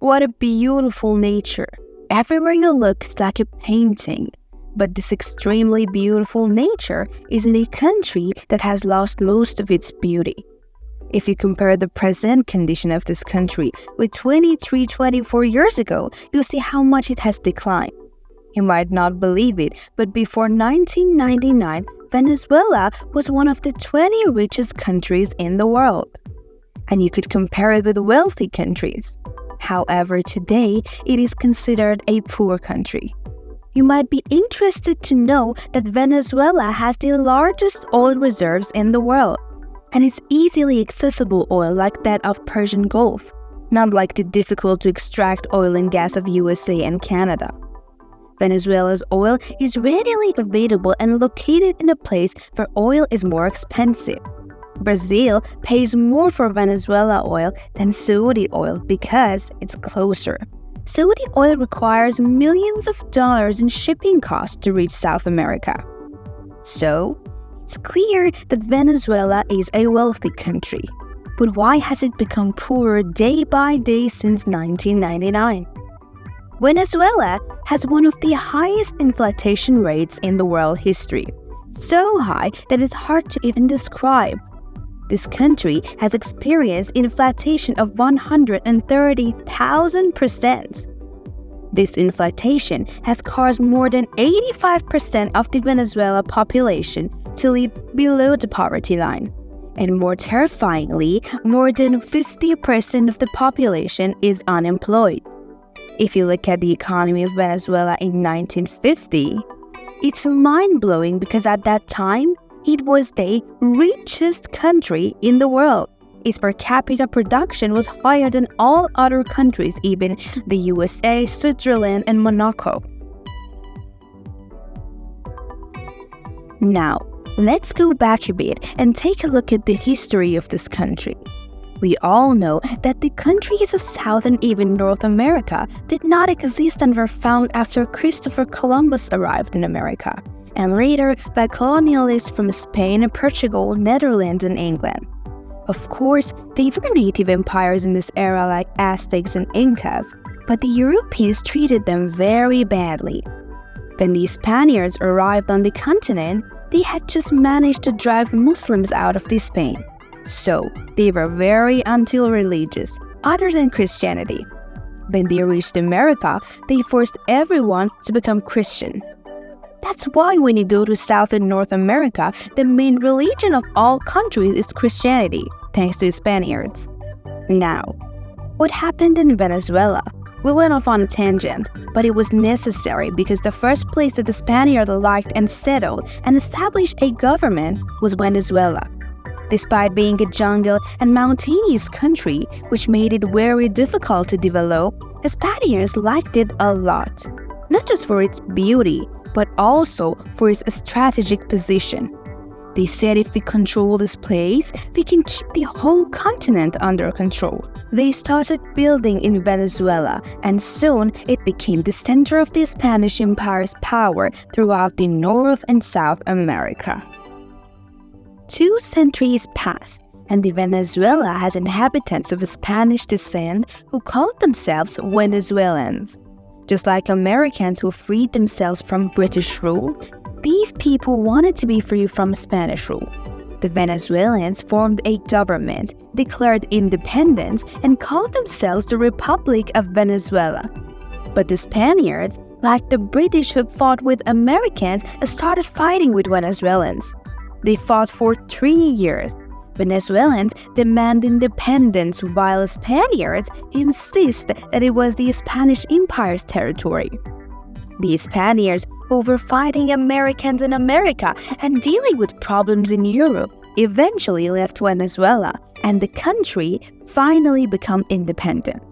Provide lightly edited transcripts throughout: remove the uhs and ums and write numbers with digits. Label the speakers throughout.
Speaker 1: What a beautiful nature. Everywhere you look is like a painting. But this extremely beautiful nature is in a country that has lost most of its beauty. If you compare the present condition of this country with 24 years ago, you'll see how much it has declined. You might not believe it, but before 1999, Venezuela was one of the 20 richest countries in the world. And you could compare it with wealthy countries. However, today, it is considered a poor country. You might be interested to know that Venezuela has the largest oil reserves in the world, and it's easily accessible oil like that of Persian Gulf, not like the difficult to extract oil and gas of USA and Canada. Venezuela's oil is readily available and located in a place where oil is more expensive. Brazil pays more for Venezuela oil than Saudi oil because it's closer. Saudi oil requires millions of dollars in shipping costs to reach South America. So, it's clear that Venezuela is a wealthy country. But why has it become poorer day by day since 1999? Venezuela has one of the highest inflation rates in the world history, so high that it's hard to even describe. This country has experienced inflation of 130,000%. This inflation has caused more than 85% of the Venezuela population to live below the poverty line. And more terrifyingly, more than 50% of the population is unemployed. If you look at the economy of Venezuela in 1950, it's mind-blowing because at that time, it was the richest country in the world. Its per capita production was higher than all other countries, even the USA, Switzerland, and Monaco. Now, let's go back a bit and take a look at the history of this country. We all know that the countries of South and even North America did not exist and were found after Christopher Columbus arrived in America, and later by colonialists from Spain, Portugal, Netherlands, and England. Of course, there were native empires in this era like Aztecs and Incas, but the Europeans treated them very badly. When the Spaniards arrived on the continent, they had just managed to drive Muslims out of Spain. So, they were very anti-religious, other than Christianity. When they reached America, they forced everyone to become Christian. That's why when you go to South and North America, the main religion of all countries is Christianity, thanks to the Spaniards. Now, what happened in Venezuela? We went off on a tangent, but it was necessary because the first place that the Spaniards liked and settled and established a government was Venezuela. Despite being a jungle and mountainous country, which made it very difficult to develop, the Spaniards liked it a lot. Not just for its beauty, but also for its strategic position. They said if we control this place, we can keep the whole continent under control. They started building in Venezuela, and soon it became the center of the Spanish Empire's power throughout the North and South America. 2 centuries passed, and the Venezuela has inhabitants of Spanish descent who called themselves Venezuelans. Just like Americans who freed themselves from British rule, these people wanted to be free from Spanish rule. The Venezuelans formed a government, declared independence, and called themselves the Republic of Venezuela. But the Spaniards, like the British who fought with Americans, started fighting with Venezuelans. They fought for 3 years. Venezuelans demand independence while Spaniards insist that it was the Spanish Empire's territory. The Spaniards, who were fighting Americans in America and dealing with problems in Europe, eventually left Venezuela, and the country finally became independent.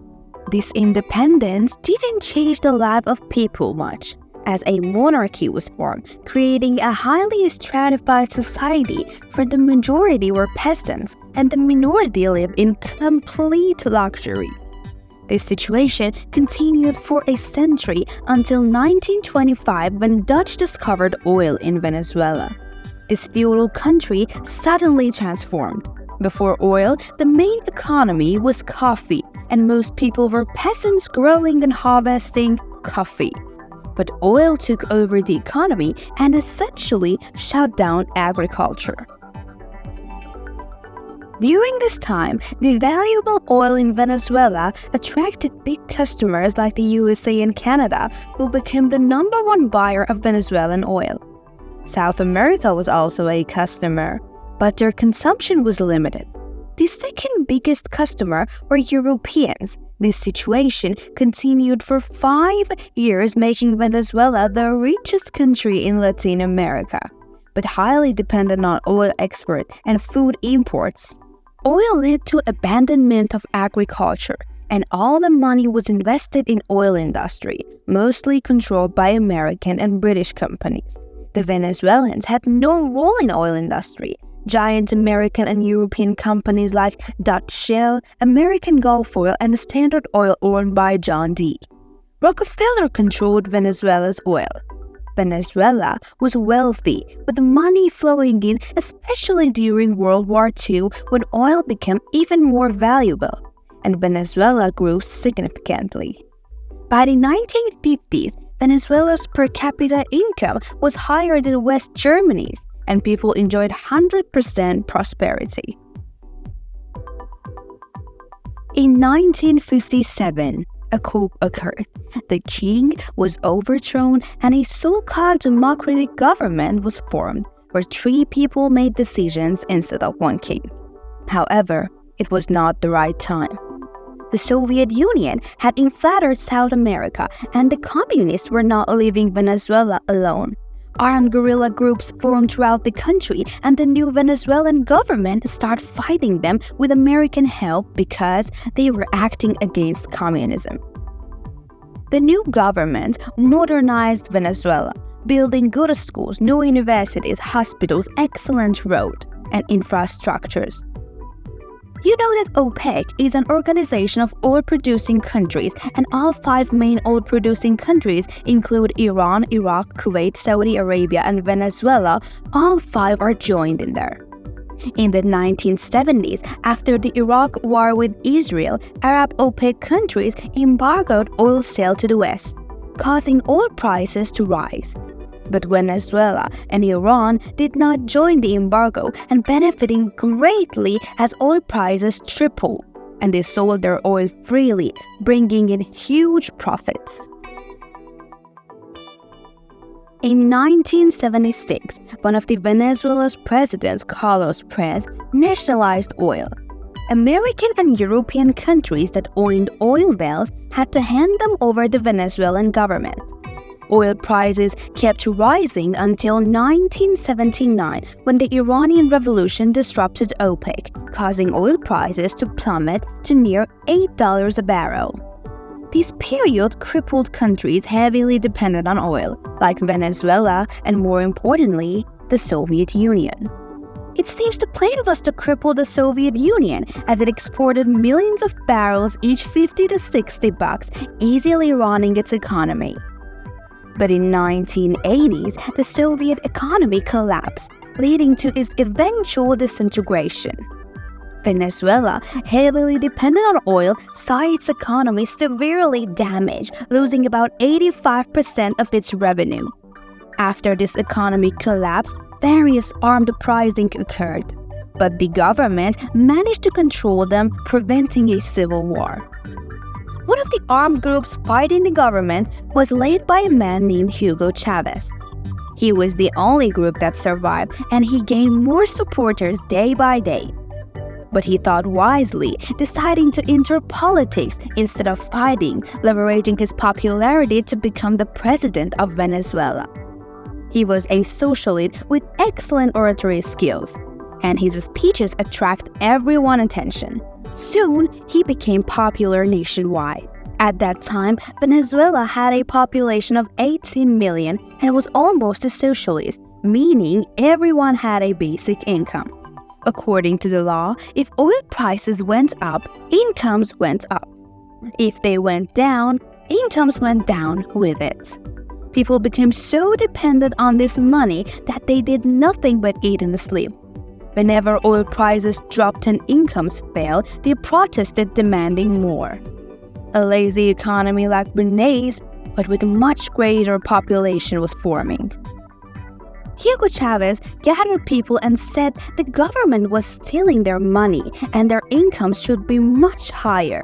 Speaker 1: This independence didn't change the life of people much, as a monarchy was formed, creating a highly stratified society where the majority were peasants and the minority lived in complete luxury. This situation continued for a century until 1925 when Dutch discovered oil in Venezuela. This feudal country suddenly transformed. Before oil, the main economy was coffee, and most people were peasants growing and harvesting coffee. But oil took over the economy and essentially shut down agriculture. During this time, the valuable oil in Venezuela attracted big customers like the USA and Canada, who became the #1 buyer of Venezuelan oil. South America was also a customer, but their consumption was limited. The second biggest customer were Europeans. This situation continued for 5 years, making Venezuela the richest country in Latin America, but highly dependent on oil exports and food imports. Oil led to abandonment of agriculture, and all the money was invested in oil industry, mostly controlled by American and British companies. The Venezuelans had no role in oil industry. Giant American and European companies like Dutch Shell, American Gulf Oil, and Standard Oil owned by John D. Rockefeller controlled Venezuela's oil. Venezuela was wealthy, with money flowing in, especially during World War II when oil became even more valuable, and Venezuela grew significantly. By the 1950s, Venezuela's per capita income was higher than West Germany's, and people enjoyed 100% prosperity. In 1957, a coup occurred. The king was overthrown and a so-called democratic government was formed, where 3 people made decisions instead of 1 king. However, it was not the right time. The Soviet Union had invaded South America, and the communists were not leaving Venezuela alone. Armed guerrilla groups formed throughout the country, and the new Venezuelan government started fighting them with American help because they were acting against communism. The new government modernized Venezuela, building good schools, new universities, hospitals, excellent roads, and infrastructures. You know that OPEC is an organization of oil-producing countries, and all 5 main oil-producing countries include Iran, Iraq, Kuwait, Saudi Arabia, and Venezuela. All 5 are joined in there. In the 1970s, after the Iraq war with Israel, Arab OPEC countries embargoed oil sales to the West, causing oil prices to rise. But Venezuela and Iran did not join the embargo and benefiting greatly as oil prices tripled, and they sold their oil freely, bringing in huge profits. In 1976, one of the Venezuela's presidents, Carlos Prez, nationalized oil. American and European countries that owned oil wells had to hand them over to the Venezuelan government. Oil prices kept rising until 1979 when the Iranian Revolution disrupted OPEC, causing oil prices to plummet to near $8 a barrel. This period crippled countries heavily dependent on oil, like Venezuela and, more importantly, the Soviet Union. It seems the plan was to cripple the Soviet Union as it exported millions of barrels each $50 to $60, easily running its economy. But in 1980s, the Soviet economy collapsed, leading to its eventual disintegration. Venezuela, heavily dependent on oil, saw its economy severely damaged, losing about 85% of its revenue. After this economic collapse, various armed uprisings occurred, but the government managed to control them, preventing a civil war. One of the armed groups fighting the government was led by a man named Hugo Chavez. He was the only group that survived, and he gained more supporters day by day. But he thought wisely, deciding to enter politics instead of fighting, leveraging his popularity to become the president of Venezuela. He was a socialite with excellent oratory skills, and his speeches attract everyone's attention. Soon, he became popular nationwide. At that time, Venezuela had a population of 18 million and was almost a socialist, meaning everyone had a basic income. According to the law, if oil prices went up, incomes went up. If they went down, incomes went down with it. People became so dependent on this money that they did nothing but eat and sleep. Whenever oil prices dropped and incomes fell, they protested, demanding more. A lazy economy like Brene's, but with a much greater population, was forming. Hugo Chavez gathered people and said the government was stealing their money and their incomes should be much higher.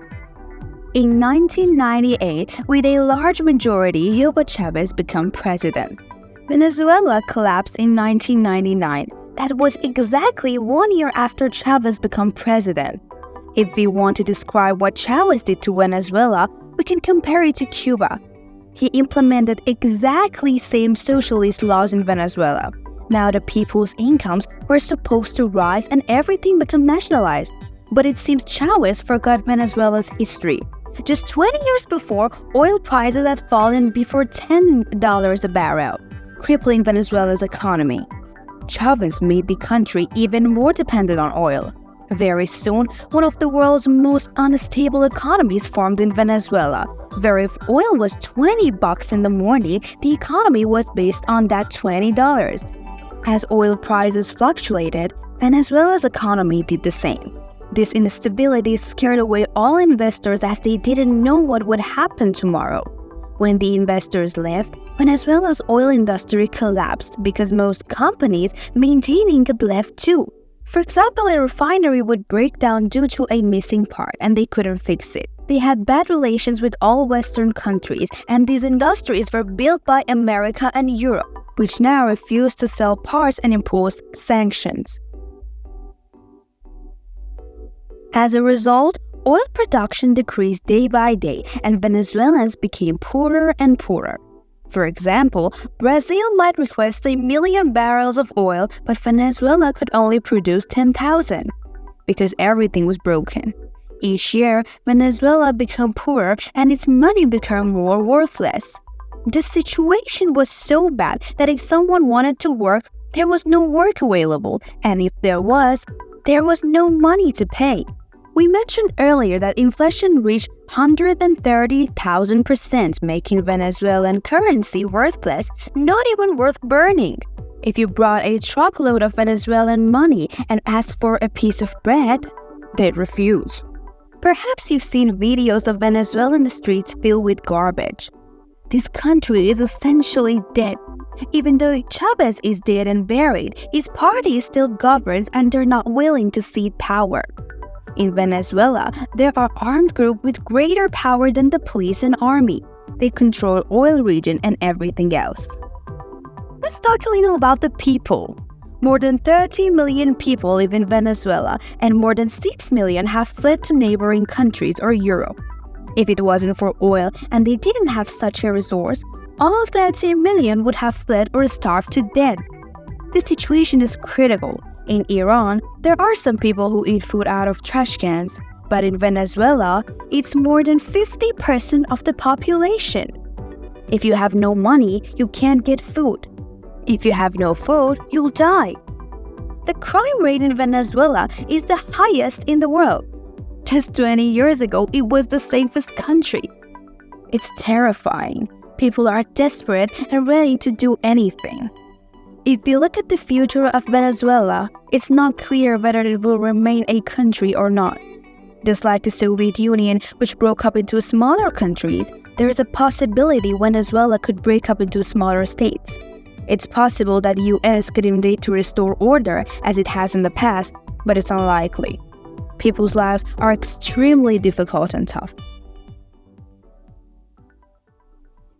Speaker 1: In 1998, with a large majority, Hugo Chavez became president. Venezuela collapsed in 1999. That was exactly 1 year after Chavez became president. If we want to describe what Chavez did to Venezuela, we can compare it to Cuba. He implemented exactly same socialist laws in Venezuela. Now the people's incomes were supposed to rise and everything became nationalized. But it seems Chavez forgot Venezuela's history. Just 20 years before, oil prices had fallen before $10 a barrel, crippling Venezuela's economy. Chavez made the country even more dependent on oil. Very soon, one of the world's most unstable economies formed in Venezuela, where if oil was $20 in the morning, the economy was based on that $20. As oil prices fluctuated, Venezuela's economy did the same. This instability scared away all investors as they didn't know what would happen tomorrow. When the investors left, Venezuela's oil industry collapsed because most companies maintaining it left too. For example, a refinery would break down due to a missing part and they couldn't fix it. They had bad relations with all Western countries, and these industries were built by America and Europe, which now refused to sell parts and imposed sanctions. As a result, oil production decreased day by day and Venezuelans became poorer and poorer. For example, Brazil might request 1 million barrels of oil, but Venezuela could only produce 10,000 because everything was broken. Each year, Venezuela became poorer and its money became more worthless. The situation was so bad that if someone wanted to work, there was no work available, and if there was no money to pay. We mentioned earlier that inflation reached 130,000%, making Venezuelan currency worthless, not even worth burning. If you brought a truckload of Venezuelan money and asked for a piece of bread, they'd refuse. Perhaps you've seen videos of Venezuelan streets filled with garbage. This country is essentially dead. Even though Chavez is dead and buried, his party still governs and they're not willing to cede power. In Venezuela, there are armed groups with greater power than the police and army. They control oil region and everything else. Let's talk a little about the people. More than 30 million people live in Venezuela, and more than 6 million have fled to neighboring countries or Europe. If it wasn't for oil and they didn't have such a resource, all 30 million would have fled or starved to death. The situation is critical. In Iran, there are some people who eat food out of trash cans, but in Venezuela, it's more than 50% of the population. If you have no money, you can't get food. If you have no food, you'll die. The crime rate in Venezuela is the highest in the world. Just 20 years ago, it was the safest country. It's terrifying. People are desperate and ready to do anything. If you look at the future of Venezuela, it's not clear whether it will remain a country or not. Just like the Soviet Union, which broke up into smaller countries, there is a possibility Venezuela could break up into smaller states. It's possible that the US could invade to restore order as it has in the past, but it's unlikely. People's lives are extremely difficult and tough.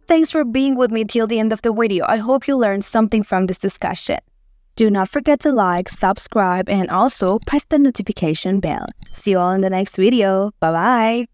Speaker 1: Thanks for being with me till the end of the video. I hope you learned something from this discussion. Do not forget to like, subscribe, and also press the notification bell. See you all in the next video. Bye-bye!